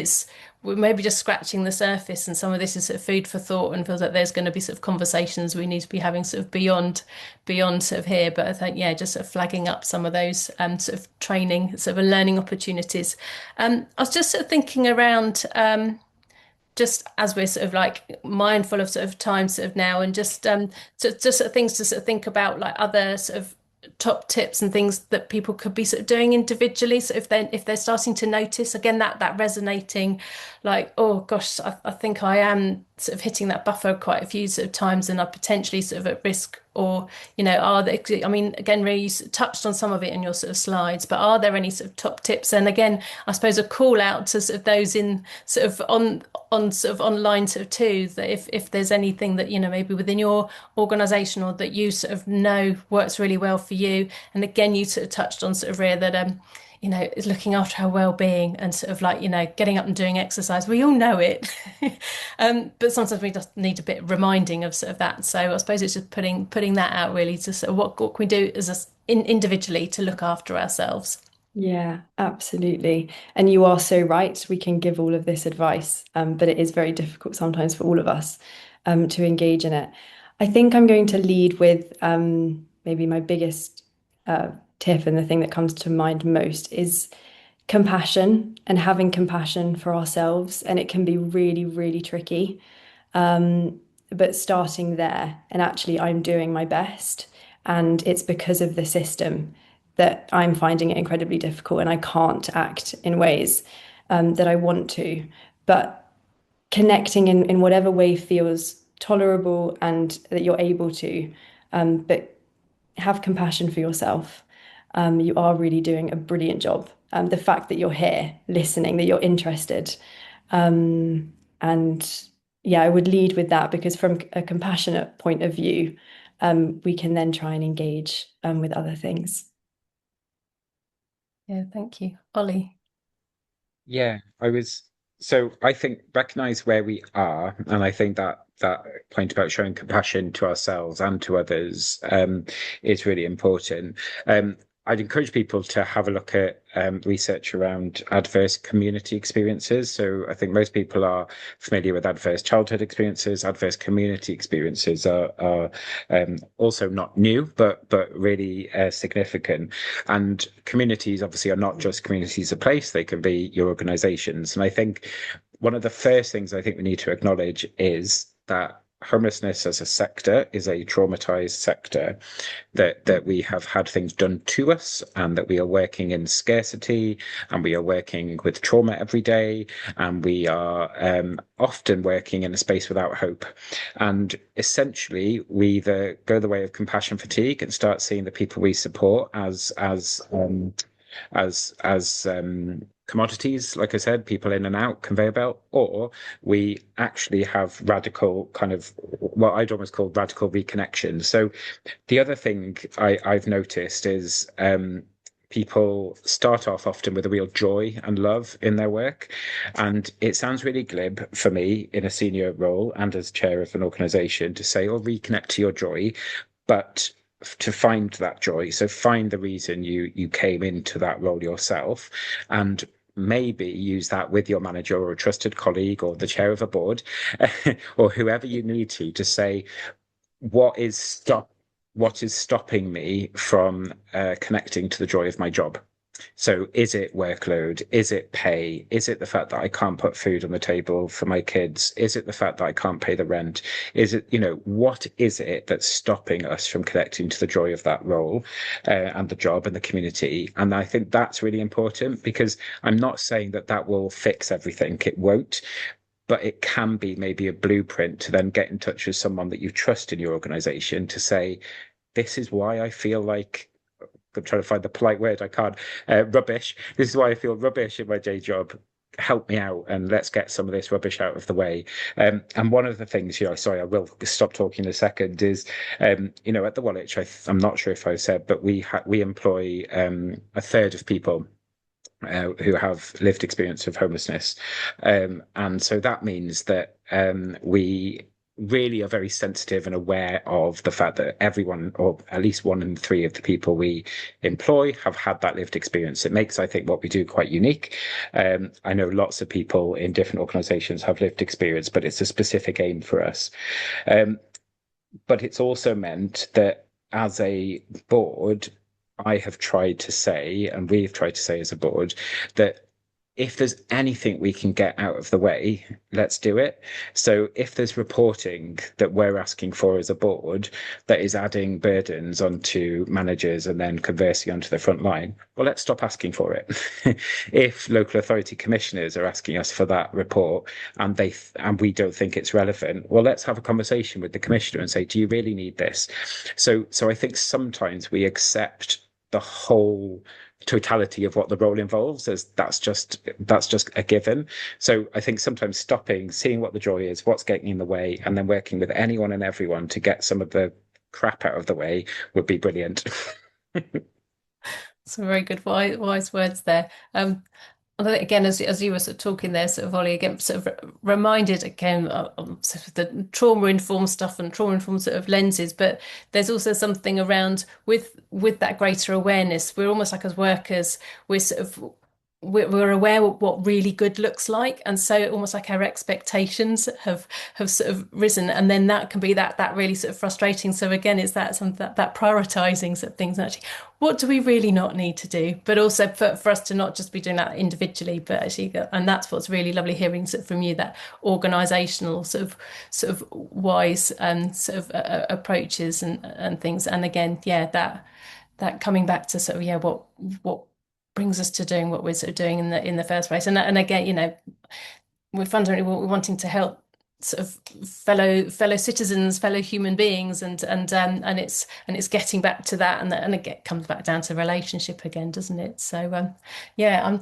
we're maybe just scratching the surface, and some of this is sort of food for thought, and feels like there's going to be sort of conversations we need to be having sort of beyond sort of here. But I think, yeah, just sort of flagging up some of those sort of training, sort of learning opportunities. I was just sort of thinking around just as we're sort of like mindful of sort of time sort of now, and just sort of things to sort of think about, like other sort of top tips and things that people could be sort of doing individually. So if they're starting to notice again that resonating, like, oh gosh, I think I am sort of hitting that buffer quite a few sort of times, and are potentially sort of at risk, or are they, I mean, again, Rhea, you touched on some of it in your sort of slides, but are there any sort of top tips? And again, I suppose a call out to sort of those in sort of on sort of online sort of too, that if there's anything that maybe within your organization, or that you sort of know works really well for you. And again, you sort of touched on sort of Rhea that is looking after our well-being, and sort of like, getting up and doing exercise. We all know it. But sometimes we just need a bit of reminding of sort of that. So I suppose it's just putting that out really, to sort of what can we do as individually to look after ourselves. Yeah, absolutely. And you are so right. We can give all of this advice, but it is very difficult sometimes for all of us to engage in it. I think I'm going to lead with maybe my biggest tip, and the thing that comes to mind most is compassion, and having compassion for ourselves. And it can be really, really tricky. But starting there, and actually, I'm doing my best. And it's because of the system that I'm finding it incredibly difficult, and I can't act in ways that I want to. But connecting in whatever way feels tolerable and that you're able to, but have compassion for yourself. You are really doing a brilliant job. The fact that you're here listening, that you're interested. And yeah, I would lead with that, because from a compassionate point of view, we can then try and engage with other things. Yeah, thank you. Ollie. Yeah, so I think recognize where we are, and I think that point about showing compassion to ourselves and to others is really important. I'd encourage people to have a look at research around adverse community experiences. So I think most people are familiar with adverse childhood experiences. Adverse community experiences are also not new, but really significant. And communities obviously are not just communities of place; they can be your organisations. And I think one of the first things I think we need to acknowledge is that homelessness as a sector is a traumatized sector, that we have had things done to us, and that we are working in scarcity, and we are working with trauma every day, and we are often working in a space without hope. And essentially, we either go the way of compassion fatigue and start seeing the people we support as commodities, like I said, people in and out, conveyor belt, or we actually have radical kind of what I'd almost call radical reconnection. So the other thing I've noticed is people start off often with a real joy and love in their work. And it sounds really glib for me in a senior role and as chair of an organization to say, oh, reconnect to your joy. But to find that joy, so find the reason you came into that role yourself, and maybe use that with your manager or a trusted colleague or the chair of a board or whoever you need to say, what is stopping me from connecting to the joy of my job? So is it workload? Is it pay? Is it the fact that I can't put food on the table for my kids? Is it the fact that I can't pay the rent? Is it, what is it that's stopping us from connecting to the joy of that role and the job and the community? And I think that's really important, because I'm not saying that that will fix everything. It won't. But it can be maybe a blueprint to then get in touch with someone that you trust in your organization to say, this is why I feel like, I'm trying to find the polite word, I can't, rubbish. This is why I feel rubbish in my day job. Help me out and let's get some of this rubbish out of the way. And one of the things, sorry, I will stop talking in a second, is, at the Wallich, I'm not sure if I said, but we employ a third of people who have lived experience of homelessness. And so that means that we really are very sensitive and aware of the fact that everyone, or at least 1 in 3 of the people we employ, have had that lived experience. It makes, I think, what we do quite unique. I know lots of people in different organizations have lived experience, but it's a specific aim for us. But it's also meant that as a board, I have tried to say, and we've tried to say as a board, that if there's anything we can get out of the way, let's do it. So if there's reporting that we're asking for as a board that is adding burdens onto managers and then conversely onto the front line, well, let's stop asking for it. If local authority commissioners are asking us for that report and we don't think it's relevant, well, let's have a conversation with the commissioner and say, do you really need this? So I think sometimes we accept the whole totality of what the role involves as that's just a given. So I think sometimes stopping, seeing what the joy is, what's getting in the way, and then working with anyone and everyone to get some of the crap out of the way would be brilliant. Some very good wise words there. Again, as you were sort of talking there, sort of Ollie, again, sort of reminded again of sort of the trauma-informed stuff and trauma-informed sort of lenses, but there's also something around with that greater awareness. We're almost like, as workers, we're sort of we're aware of what really good looks like, and so almost like our expectations have sort of risen, and then that can be that really sort of frustrating. So again, it's that prioritizing sort of things. Actually, what do we really not need to do? But also for us to not just be doing that individually, but actually, and that's what's really lovely hearing sort of from you, that organizational sort of wise sort of approaches and things. And again, yeah, that coming back to sort of what brings us to doing what we're sort of doing in the first place. And again, we're fundamentally wanting to help sort of fellow citizens, fellow human beings, and it's getting back to that, and it comes back down to relationship again, doesn't it? So yeah, I'm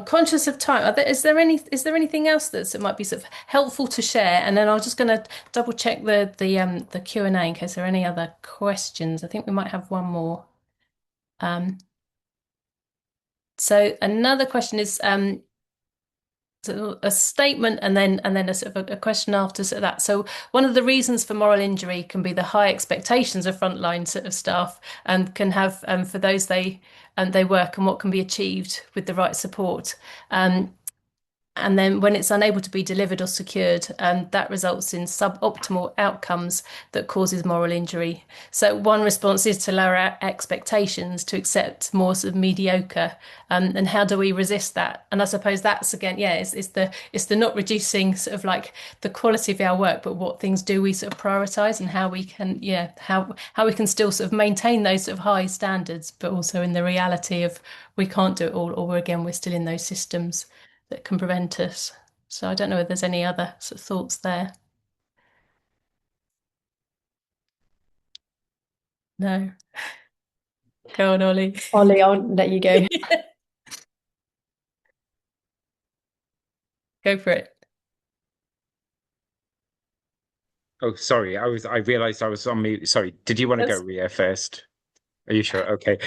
conscious of time. Is there anything else that might be sort of helpful to share? And then I'm just going to double check the Q&A in case there are any other questions. I think we might have one more. So another question is a statement and then a sort of a question after sort of that. So one of the reasons for moral injury can be the high expectations of frontline sort of staff, and can have for those they work, and what can be achieved with the right support. And then when it's unable to be delivered or secured, that results in suboptimal outcomes that causes moral injury. So one response is to lower our expectations, to accept more sort of mediocre. And how do we resist that? And I suppose that's again, yeah, it's the not reducing sort of like the quality of our work, but what things do we sort of prioritize, and how we can, how we can still sort of maintain those sort of high standards, but also in the reality of we can't do it all, or again, we're still in those systems that can prevent us. So I don't know if there's any other sort of thoughts there. No. Go on, Ollie. Ollie, I'll let you go. Go for it. Oh, sorry, I realized I was on mute. Sorry, did you want to go, Rhea, first? Are you sure? Okay.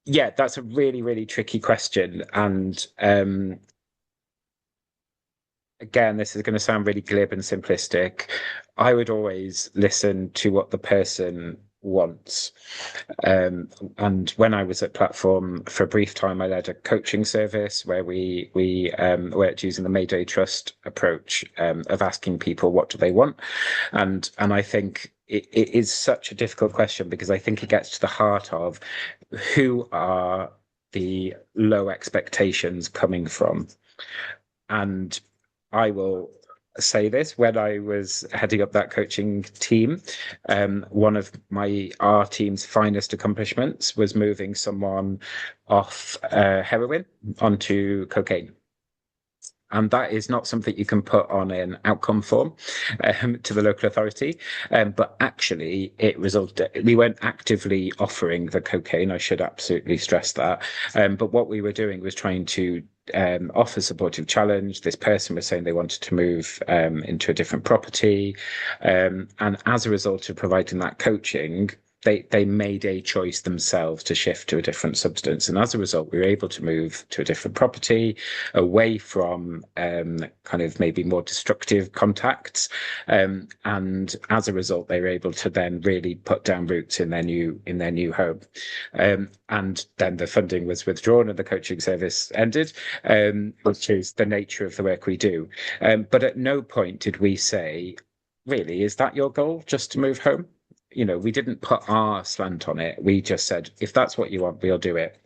Yeah, that's a really, really tricky question. And again, this is going to sound really glib and simplistic. I would always listen to what the person wants. And when I was at Platform for a brief time, I led a coaching service where we worked using the Mayday Trust approach of asking people what do they want, and I think it is such a difficult question because I think it gets to the heart of who are the low expectations coming from. And I will say this, when I was heading up that coaching team, one of our team's finest accomplishments was moving someone off heroin onto cocaine. And that is not something you can put on an outcome form to the local authority. But actually, it resulted, we weren't actively offering the cocaine. I should absolutely stress that. But what we were doing was trying to offer supportive challenge. This person was saying they wanted to move into a different property. And as a result of providing that coaching, they made a choice themselves to shift to a different substance. And as a result, we were able to move to a different property, away from kind of maybe more destructive contacts. And as a result, they were able to then really put down roots in their new home. And then the funding was withdrawn and the coaching service ended, which is the nature of the work we do. But at no point did we say, really, is that your goal, just to move home? We didn't put our slant on it. We just said, if that's what you want, we'll do it.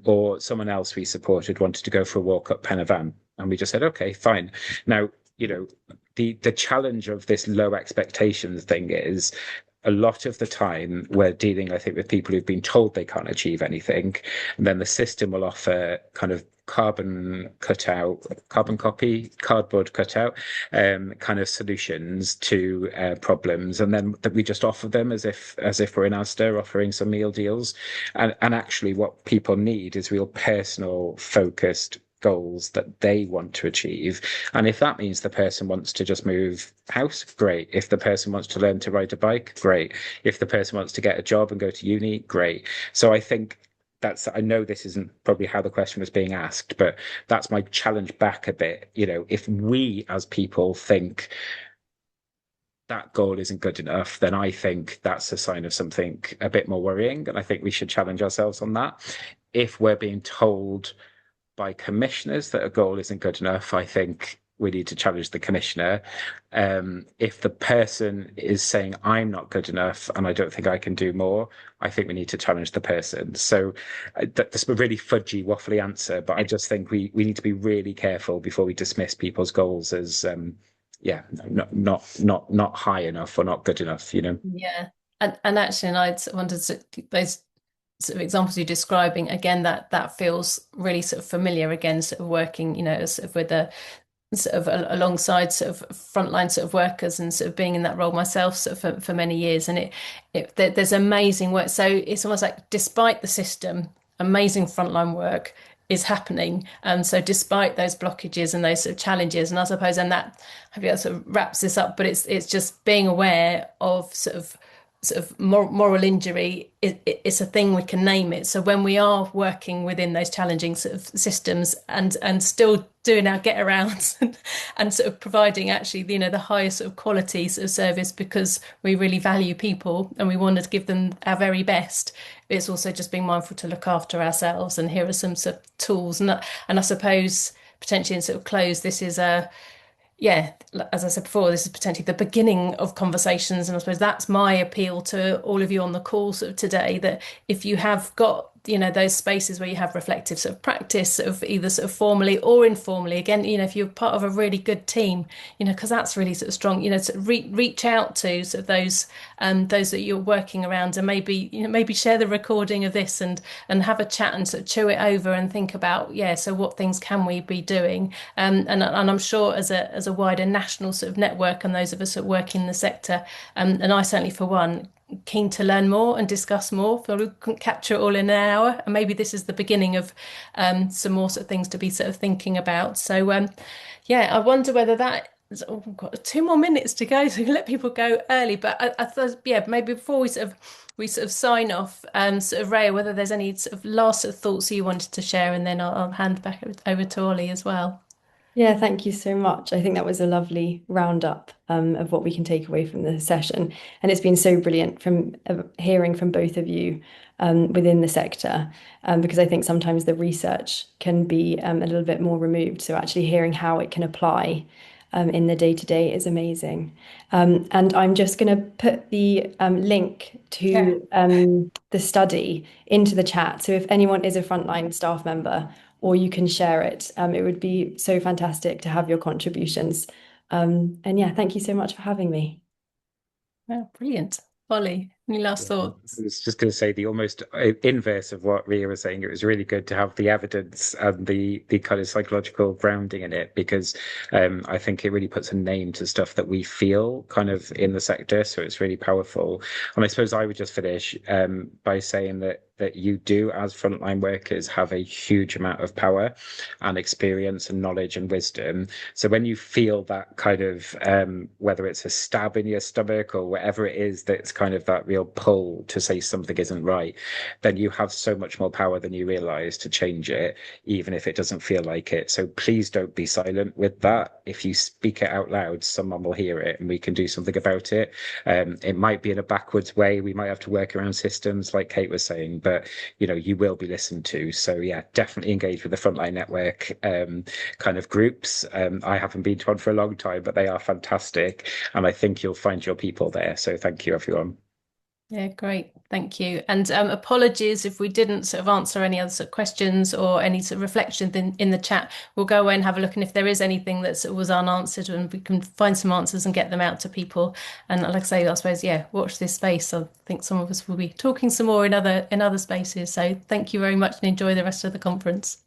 Or someone else we supported wanted to go for a walk up Pen y Fan, and we just said, okay, fine. Now, the challenge of this low expectations thing is a lot of the time we're dealing, I think, with people who've been told they can't achieve anything, and then the system will offer kind of carbon copy, cardboard cutout kind of solutions to problems, and then that we just offer them as if we're in Asda offering some meal deals, and actually what people need is real personal focused goals that they want to achieve. And if that means the person wants to just move house, great. If the person wants to learn to ride a bike, great. If the person wants to get a job and go to uni, great. So I think I know this isn't probably how the question was being asked, but that's my challenge back a bit. If we as people think that goal isn't good enough, then I think that's a sign of something a bit more worrying. And I think we should challenge ourselves on that. If we're being told by commissioners that a goal isn't good enough, I think we need to challenge the commissioner. If the person is saying, I'm not good enough and I don't think I can do more, I think we need to challenge the person. So that's a really fudgy, waffly answer, but I just think we need to be really careful before we dismiss people's goals as, not high enough or not good enough. Yeah. And actually, and I'd wondered those sort of examples you're describing again, that feels really sort of familiar again, sort of working, sort of with a sort of alongside sort of frontline sort of workers and sort of being in that role myself sort of for many years. And there's amazing work. So it's almost like despite the system, amazing frontline work is happening. So despite those blockages and those sort of challenges, and I suppose, and that maybe that sort of wraps this up, but it's just being aware of sort of moral injury. It's a thing, we can name it. So when we are working within those challenging sort of systems and still doing our get arounds and sort of providing actually the highest sort of quality sort of service because we really value people and we want to give them our very best, it's also just being mindful to look after ourselves. And here are some sort of tools, and I suppose potentially in sort of close, this is yeah, as I said before, this is potentially the beginning of conversations. And I suppose that's my appeal to all of you on the call sort of today, that if you have got, those spaces where you have reflective sort of practice, sort of either sort of formally or informally, again, if you're part of a really good team, because that's really sort of strong, sort of reach out to sort of those that you're working around, and maybe share the recording of this and have a chat and sort of chew it over and think about, so what things can we be doing? And I'm sure as a wider national sort of network, and those of us that work in the sector, and I certainly for one, keen to learn more and discuss more. Feel we couldn't capture it all in an hour, and maybe this is the beginning of some more sort of things to be sort of thinking about. So I wonder whether that. Oh, we've got 2 more minutes to go, so we can let people go early. But I thought, maybe before we sort of sign off, sort of Rhea, whether there's any sort of last sort of thoughts you wanted to share, and then I'll hand back over to Ollie as well. Yeah, thank you so much. I think that was a lovely roundup of what we can take away from the session. And it's been so brilliant from hearing from both of you within the sector, because I think sometimes the research can be a little bit more removed. So actually hearing how it can apply in the day to day is amazing. And I'm just going to put the link Yeah. to the study into the chat. So if anyone is a frontline staff member, or you can share it, it would be so fantastic to have your contributions. And yeah, thank you so much for having me. Oh, brilliant. Ollie, any last Yeah, I thoughts? was just going to say the almost inverse of what Rhea was saying. It was really good to have the evidence and the kind of psychological grounding in it because I think it really puts a name to stuff that we feel kind of in the sector. So it's really powerful. And I suppose I would just finish by saying that you do, as frontline workers, have a huge amount of power and experience and knowledge and wisdom. So when you feel that kind of whether it's a stab in your stomach or whatever it is that's kind of that real pull to say something isn't right, then you have so much more power than you realize to change it, even if it doesn't feel like it. So please don't be silent with that. If you speak it out loud, someone will hear it and we can do something about it. It might be in a backwards way. We might have to work around systems, like Kate was saying, but you will be listened to. So yeah, definitely engage with the Frontline Network kind of groups. I haven't been to one for a long time, but they are fantastic, and I think you'll find your people there. So thank you, everyone. Yeah, great. Thank you. And apologies if we didn't sort of answer any other sort of questions or any sort of reflections in the chat. We'll go away and have a look. And if there is anything that sort of was unanswered, and we can find some answers and get them out to people. And like I say, I suppose, yeah, watch this space. I think some of us will be talking some more in other spaces. So thank you very much and enjoy the rest of the conference.